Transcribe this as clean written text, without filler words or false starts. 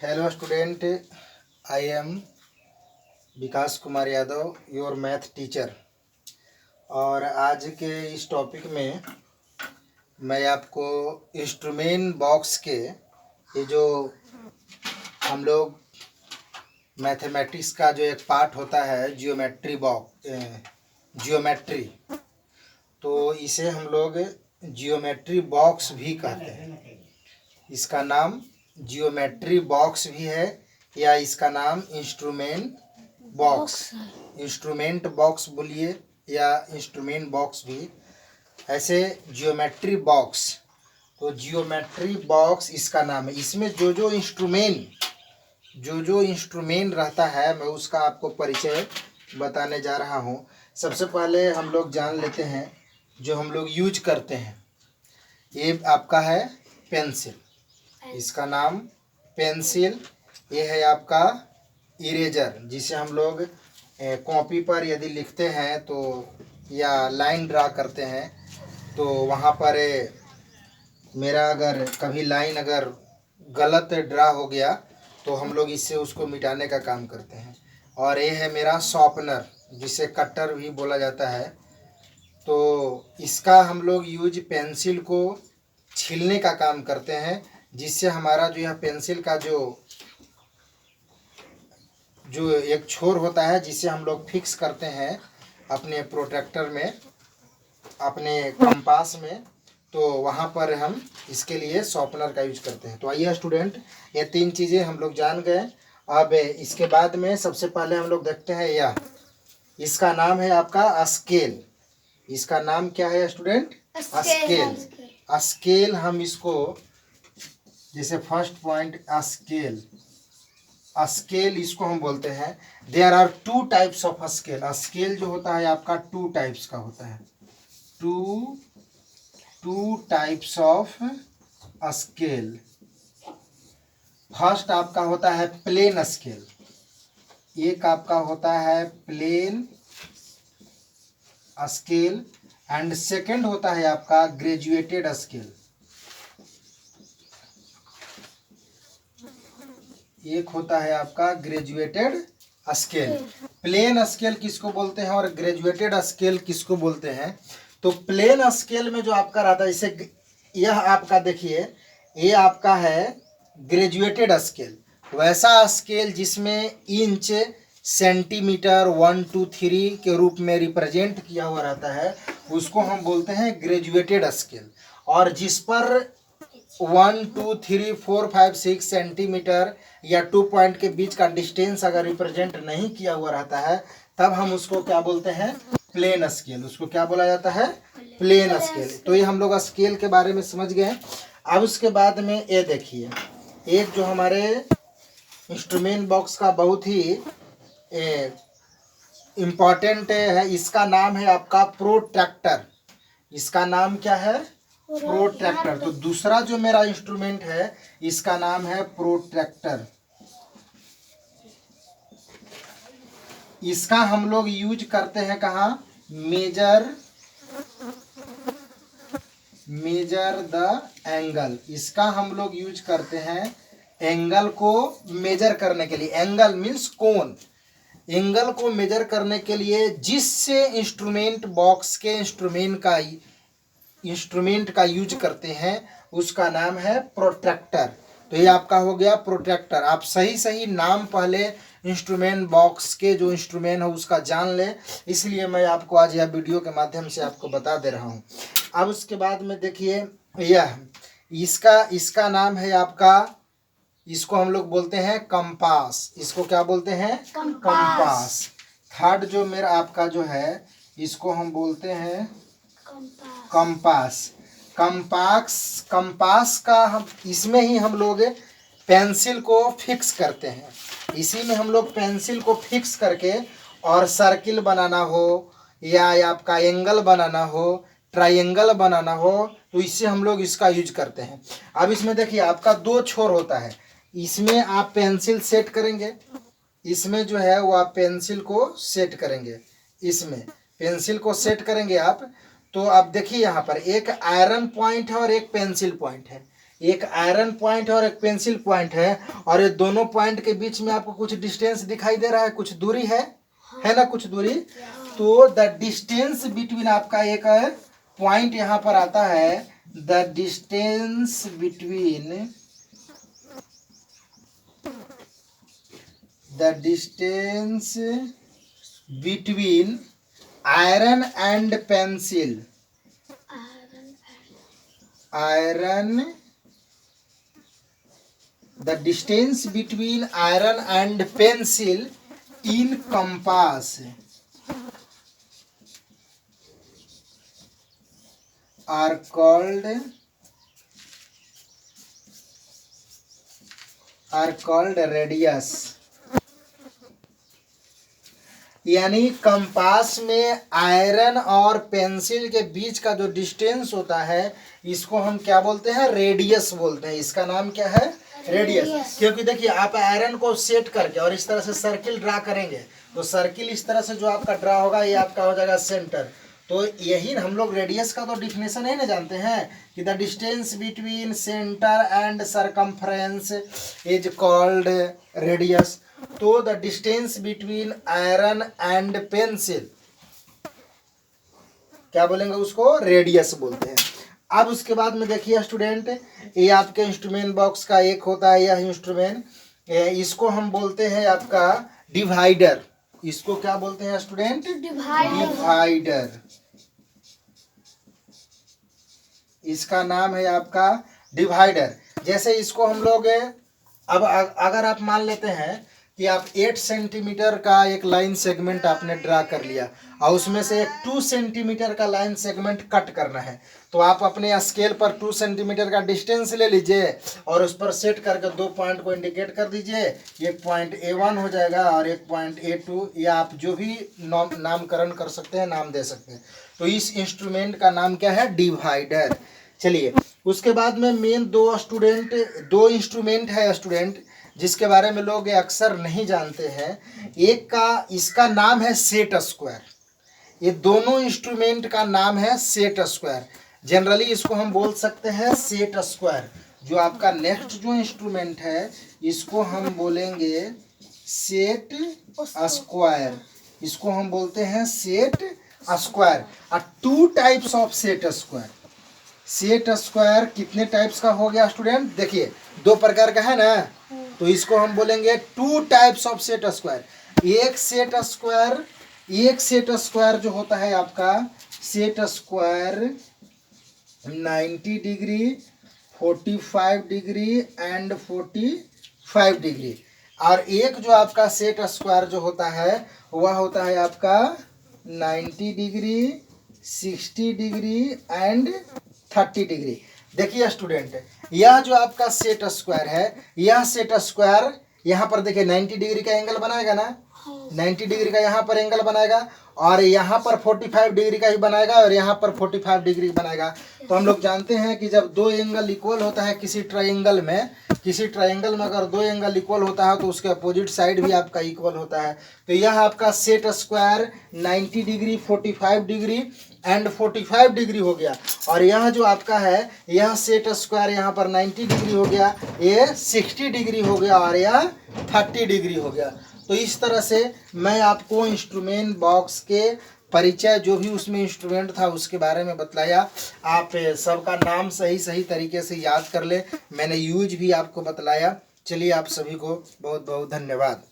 Hello student, I am Vikas Kumar Yadav, your math teacher. और आज के इस टॉपिक में मैं आपको इंस्ट्रूमेंट बॉक्स के ये जो हम लोग मैथमेटिक्स का जो एक पार्ट होता है जियोमेट्री, तो इसे हम लोग जियोमेट्री बॉक्स भी कहते हैं। इसका नाम जियोमेट्री बॉक्स भी है या इसका नाम इंस्ट्रूमेंट बॉक्स बोलिए या इंस्ट्रूमेंट बॉक्स भी। ऐसे जियोमेट्री बॉक्स, तो जियोमेट्री बॉक्स इसका नाम है। इसमें जो इंस्ट्रूमेंट रहता है मैं उसका आपको परिचय बताने जा रहा हूँ। सबसे पहले हम लोग जान लेते हैं जो हम लोग यूज करते हैं। ये आपका है पेंसिल, इसका नाम पेंसिल। ये है आपका इरेजर, जिसे हम लोग कॉपी पर यदि लिखते हैं तो या लाइन ड्रा करते हैं तो वहाँ पर मेरा अगर कभी लाइन अगर गलत ड्रा हो गया तो हम लोग इससे उसको मिटाने का काम करते हैं। और ये है मेरा शॉर्पनर, जिसे कटर भी बोला जाता है। तो इसका हम लोग यूज पेंसिल को छीलने का काम करते हैं, जिससे हमारा जो यह पेंसिल का जो एक छोर होता है जिसे हम लोग फिक्स करते हैं अपने प्रोट्रैक्टर में, अपने कंपास में, तो वहाँ पर हम इसके लिए शॉर्पनर का यूज करते हैं। तो आइए स्टूडेंट, ये तीन चीज़ें हम लोग जान गए। अब इसके बाद में सबसे पहले हम लोग देखते हैं यह, इसका नाम है आपका स्केल। इसका नाम क्या है स्टूडेंट? स्केल। स्केल हम इसको, जैसे फर्स्ट पॉइंट स्केल इसको हम बोलते हैं। There are two types of scale. Scale जो होता है आपका टू टाइप्स का होता है। Two types of scale. First आपका होता है प्लेन स्केल, एक आपका होता है प्लेन स्केल, एंड सेकंड होता है आपका ग्रेजुएटेड स्केल। एक होता है आपका ग्रेजुएटेड स्केल। प्लेन स्केल किसको बोलते हैं और ग्रेजुएटेड स्केल किसको बोलते हैं? तो प्लेन स्केल में जो आपका रहता है, इसे यह आपका देखिए, ये आपका है ग्रेजुएटेड स्केल। वैसा स्केल जिसमें इंच, सेंटीमीटर, 1 2 3 के रूप में रिप्रेजेंट किया हुआ रहता है, उसको हम बोलते हैं ग्रेजुएटेड स्केल। और जिस पर 1 2 3 4 5 6 सेंटीमीटर या 2 पॉइंट के बीच का डिस्टेंस अगर रिप्रेजेंट नहीं किया हुआ रहता है, तब हम उसको क्या बोलते हैं? Plane scale. उसको क्या बोला जाता है? Plane scale. तो ये हम लोग स्केल के बारे में समझ गए। अब उसके बाद में ये देखिए, एक जो हमारे इंस्ट्रूमेंट बॉक्स का बहुत ही इम्पॉर्टेंट है, इसका नाम है आपका प्रोट्रैक्टर। इसका नाम क्या है? प्रोट्रैक्टर। तो दूसरा जो मेरा इंस्ट्रूमेंट है, इसका नाम है प्रोट्रैक्टर। इसका हम लोग यूज करते हैं कहाँ? Measure the angle. इसका हम लोग यूज करते हैं एंगल को मेजर करने के लिए। एंगल मीन्स कोण। एंगल को मेजर करने के लिए जिससे इंस्ट्रूमेंट बॉक्स के इंस्ट्रूमेंट का यूज करते हैं, उसका नाम है प्रोट्रैक्टर। तो ये आपका हो गया प्रोट्रैक्टर। आप सही नाम पहले इंस्ट्रूमेंट बॉक्स के जो इंस्ट्रूमेंट है उसका जान ले, इसलिए मैं आपको आज यह वीडियो के माध्यम से आपको बता दे रहा हूँ। अब उसके बाद में देखिए, यह इसका नाम है आपका, इसको हम लोग बोलते हैं कंपास। इसको क्या बोलते हैं? कंपास। थर्ड जो मेरा आपका जो है, इसको हम बोलते हैं कंपास। कंपास का हम इसमें ही हम लोग पेंसिल को फिक्स करते हैं। इसी में हम लोग पेंसिल को फिक्स करके, और सर्किल बनाना हो या आपका एंगल बनाना हो, ट्रायंगल बनाना हो, तो इससे हम लोग इसका यूज करते हैं। अब इसमें देखिए आपका दो छोर होता है, इसमें आप पेंसिल सेट करेंगे, इसमें जो है वो आप पेंसिल को सेट करेंगे। इसमें पेंसिल को सेट करेंगे आप, तो आप देखिए यहाँ पर एक आयरन पॉइंट है और एक पेंसिल पॉइंट है। एक आयरन पॉइंट है और एक पेंसिल पॉइंट है, और ये दोनों पॉइंट के बीच में आपको कुछ डिस्टेंस दिखाई दे रहा है, कुछ दूरी है ना, कुछ दूरी। तो द डिस्टेंस बिटवीन आपका एक पॉइंट यहाँ पर आता है, the distance between iron and pencil, the distance between iron and pencil in compass are called radius। यानी कंपास में आयरन और पेंसिल के बीच का जो डिस्टेंस होता है इसको हम क्या बोलते हैं, रेडियस बोलते हैं। इसका नाम क्या है, रेडियस। क्योंकि देखिए आप आयरन को सेट करके और इस तरह से सर्किल ड्रा करेंगे, तो सर्किल इस तरह से जो आपका ड्रा होगा ये आपका हो जाएगा सेंटर। तो यही हम लोग रेडियस का तो डिफिनेशन है ना जानते हैं कि the distance between centre and circumference is called radius. तो the distance between iron and pencil क्या बोलेंगे, उसको रेडियस बोलते हैं। अब उसके बाद में देखिए स्टूडेंट, ये आपके इंस्ट्रूमेंट बॉक्स का एक होता है यह इंस्ट्रूमेंट, इसको हम बोलते हैं आपका डिवाइडर। इसको क्या बोलते हैं स्टूडेंट, डिवाइडर। इसका नाम है आपका डिवाइडर। जैसे इसको हम लोग अब अगर आप मान लेते हैं कि आप 8 सेंटीमीटर का एक लाइन सेगमेंट आपने ड्रा कर लिया और उसमें से एक 2 सेंटीमीटर का लाइन सेगमेंट कट करना है, तो आप अपने स्केल पर 2 सेंटीमीटर का डिस्टेंस ले लीजिए और उस पर सेट करके 2 पॉइंट को इंडिकेट कर दीजिए। एक पॉइंट A1 हो जाएगा और एक पॉइंट A2, या आप जो भी नामकरण कर सकते हैं, नाम दे सकते हैं। तो इस इंस्ट्रूमेंट का नाम क्या है, डिवाइडर। चलिए उसके बाद में मेन दो इंस्ट्रूमेंट है स्टूडेंट जिसके बारे में लोग अक्सर नहीं जानते हैं। एक का इसका नाम है सेट स्क्वायर। ये दोनों इंस्ट्रूमेंट का नाम है सेट स्क्वायर। जनरली इसको हम बोल सकते हैं सेट स्क्वायर। जो आपका नेक्स्ट जो इंस्ट्रूमेंट है इसको हम बोलेंगे सेट स्क्वायर। इसको हम बोलते हैं set square. 2 types of set square. Set square कितने टाइप्स का हो गया स्टूडेंट, देखिए 2 प्रकार का है ना, तो इसको हम बोलेंगे 2 टाइप्स ऑफ सेट स्क्वायर। एक सेट स्क्वायर जो होता है आपका set square 90 degree, 45 degree and 45 degree, और एक जो आपका सेट स्क्वायर जो होता है वह होता है आपका 90 डिग्री, 60 डिग्री एंड 30 डिग्री। देखिए स्टूडेंट, यह जो आपका सेट स्क्वायर है, यह सेट स्क्वायर यहाँ पर देखिए 90 डिग्री का एंगल बनाएगा ना, 90 डिग्री का यहाँ पर एंगल बनाएगा और यहाँ पर 45 डिग्री का ही बनाएगा और यहाँ पर 45 डिग्री बनाएगा। तो हम लोग जानते हैं कि जब 2 एंगल इक्वल होता है किसी ट्रायंगल में अगर 2 एंगल इक्वल होता है तो उसके अपोजिट साइड भी आपका इक्वल होता है। तो यह आपका set square 90 degree, 45 degree and 45 degree हो गया, और यह जो आपका है यह सेट स्क्वायर यहाँ पर 90 डिग्री हो गया, ये 60 डिग्री हो गया और यह 30 डिग्री हो गया। तो इस तरह से मैं आपको इंस्ट्रूमेंट बॉक्स के परिचय जो भी उसमें इंस्ट्रूमेंट था उसके बारे में बतलाया। आप सबका नाम सही तरीके से याद कर ले, मैंने यूज भी आपको बतलाया। चलिए आप सभी को बहुत बहुत धन्यवाद।